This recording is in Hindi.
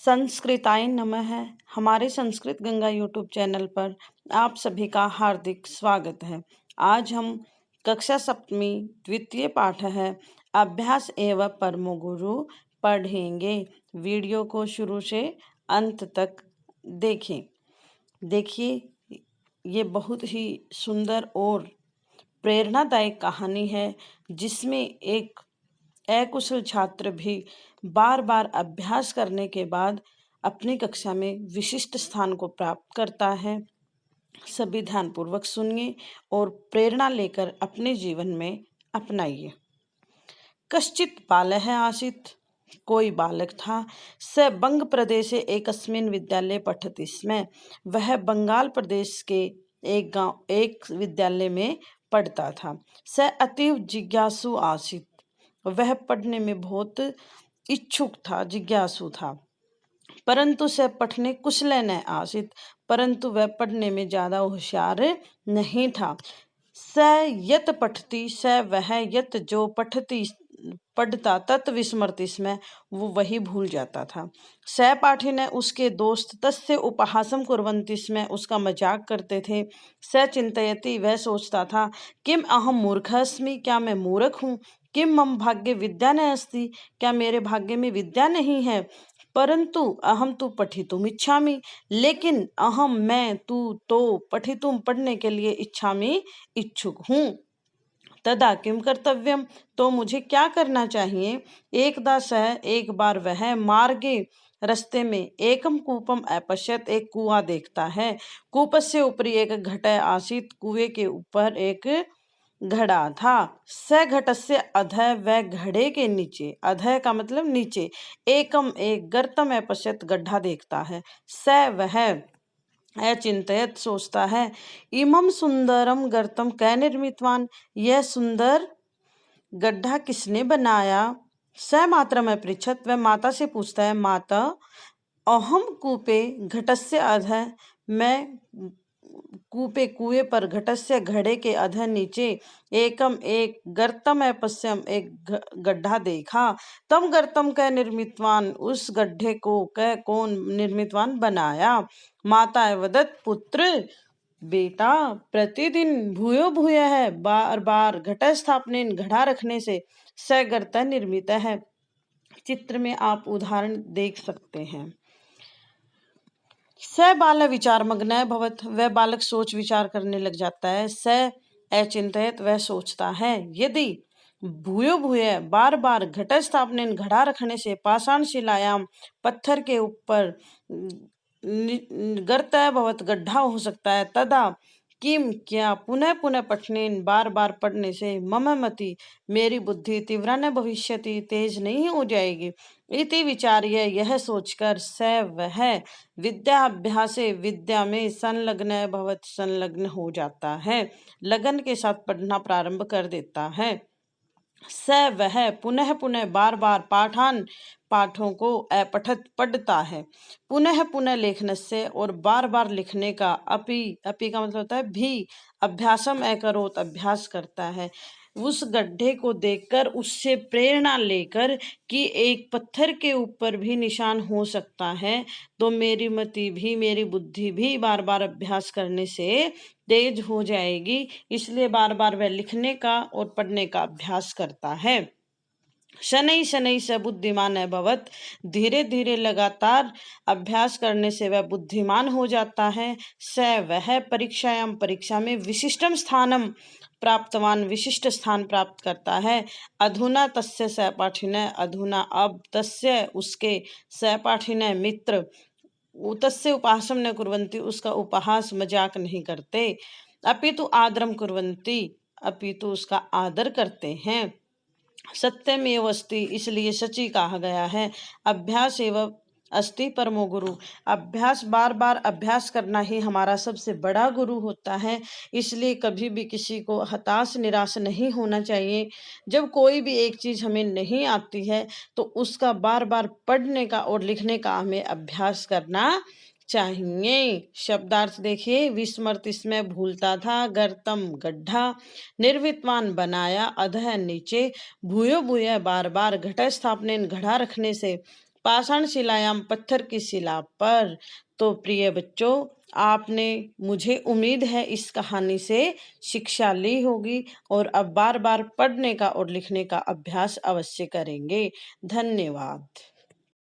संस्कृताय नमः। हमारे संस्कृत गंगा यूट्यूब चैनल पर आप सभी का हार्दिक स्वागत है। आज हम कक्षा सप्तमी द्वितीय पाठ है अभ्यास एवं परमो गुरु पढ़ेंगे। वीडियो को शुरू से अंत तक देखें। देखिए, ये बहुत ही सुंदर और प्रेरणादायक कहानी है जिसमें एक अकुशल छात्र भी बार बार अभ्यास करने के बाद अपनी कक्षा में विशिष्ट स्थान को प्राप्त करता है। सभी ध्यानपूर्वक सुनिए और प्रेरणा लेकर अपने जीवन में अपनाइए। कश्चित बालः आसीत्, कोई बालक था। स बंग प्रदेशे एकस्मिन् विद्यालये पठति स्म। वह बंगाल प्रदेश के एक विद्यालय में पढ़ता था। स अतीव जिज्ञासु आसीत्, वह पढ़ने में बहुत इच्छुक था, जिज्ञासु था। परंतु स पठने कुशल न आसीत्, परंतु वह पढ़ने में ज्यादा होशियार नहीं था। स यत पठति, स वह यत जो पठति पढ़ता तत् विस्मृति स्म, वो वही भूल जाता था। सहपाठी ने उसके दोस्त तस्य उपहासम कुर्वन्ति स्म, उसका मजाक करते थे। स चिंतयति, वह सोचता था, किम अहम मूर्ख अस्मि, क्या मैं मूर्ख हूँ। किम मम भाग्य विद्या न अस्ति, क्या मेरे भाग्य में विद्या नहीं है। परंतु अहम तु पठितुम इच्छामि, लेकिन अहम मैं तू तो पठितुम पढ़ने के लिए इच्छामि इच्छुक हूँ। तदा किम कर्तव्यम, तो मुझे क्या करना चाहिए। एकदा सह, एक बार वह मार्गे रास्ते में एकम कूपम अपश्यत, एक कुआं देखता है। कूपस्य ऊपरी एक घट आसीत्, कुएं के ऊपर एक घड़ा था। स घटस्य अधः, वह घड़े के नीचे, अधः का मतलब नीचे, एकम एक गर्तम अपश्यत, गड्ढा देखता है। स वह अचिंतयत सोचता है, इमं सुंदरम गर्तम कै निर्मितवान, यह सुंदर गड्ढा किसने बनाया। स मातरम में पृच्छत, वह माता से पूछता है, माता अहम कूपे घटस्य अधः, मैं कुएं पर घटस्य घड़े के अधः नीचे एकम एक गर्तम पश्यम एक गड्ढा देखा। तम गर्तम कै निर्मितवान, उस गड्ढे को कै कौन निर्मितवान बनाया। माता वदत, पुत्र बेटा प्रतिदिन भूयो भूय है, बार बार घट स्थापने घड़ा रखने से स गर्त निर्मित है। चित्र में आप उदाहरण देख सकते हैं। स बाल विचार मग्न भवत, वह बालक सोच विचार करने लग जाता है। स अचिंतयत, वह सोचता है, यदि भूयो भूय बार बार घट स्थापने घड़ा रखने से पाषाण शिलायाम पत्थर के ऊपर गर्त भवत गड्ढा हो सकता है। तदा किम, क्या पुनः पुनः पठनेन बार बार पढ़ने से मम मति, मेरी बुद्धि तीव्र न भविष्यति, तेज नहीं हो जाएगी। इति विचार्य, यह सोचकर स वह विद्या अभ्यासे, विद्या में संलग्न भवत, संलग्न हो जाता है, लगन के साथ पढ़ना प्रारंभ कर देता है। स वह पुनः पुनः बार बार पाठान, पाठों को अपठत पढ़ता है। पुनः पुनः लेखन से, और बार बार लिखने का, अपि का मतलब होता है भी, अभ्यासम अकरोत, अभ्यास करता है। उस गड्ढे को देखकर उससे प्रेरणा लेकर कि एक पत्थर के ऊपर भी निशान हो सकता है, तो मेरी मति भी, मेरी बुद्धि भी बार बार अभ्यास करने से तेज हो जाएगी। इसलिए बार बार वह लिखने का और पढ़ने का अभ्यास करता है। शनै शनै से बुद्धिमान भवत, धीरे धीरे लगातार अभ्यास करने से वह बुद्धिमान हो जाता है। स वह परीक्षायाम, परीक्षा में विशिष्टम स्थानम प्राप्तवान, विशिष्ट स्थान प्राप्त करता है। अधुना तस्य सहपाठिनः, अधुना अब, तस्य उसके, सहपाठिनः मित्र, तस्य उपहासम न कुर्वन्ति, उसका उपहास मजाक नहीं करते। अपितु आदरम कुर्वन्ति, अपितु उसका आदर करते हैं। सत्यमेव अस्ति, इसलिए सची कहा गया है। अभ्यास एवं अस्ति परमो गुरु, अभ्यास, बार बार अभ्यास करना ही हमारा सबसे बड़ा गुरु होता है। इसलिए कभी भी किसी को हताश निराश नहीं होना चाहिए। जब कोई भी एक चीज हमें नहीं आती है तो उसका बार बार पढ़ने का और लिखने का हमें अभ्यास करना चाहिए। शब्दार्थ देखिए, विस्मृति में भूलता था, गर्तम गड्ढा, निर्विद्वान बनाया, अधः नीचे, भूयो भूय बार बार, घट स्थापने घड़ा रखने से, पाषाण शिलायाम पत्थर की शिला पर। तो प्रिय बच्चों, आपने, मुझे उम्मीद है, इस कहानी से शिक्षा ली होगी और अब बार बार पढ़ने का और लिखने का अभ्यास अवश्य करेंगे। धन्यवाद।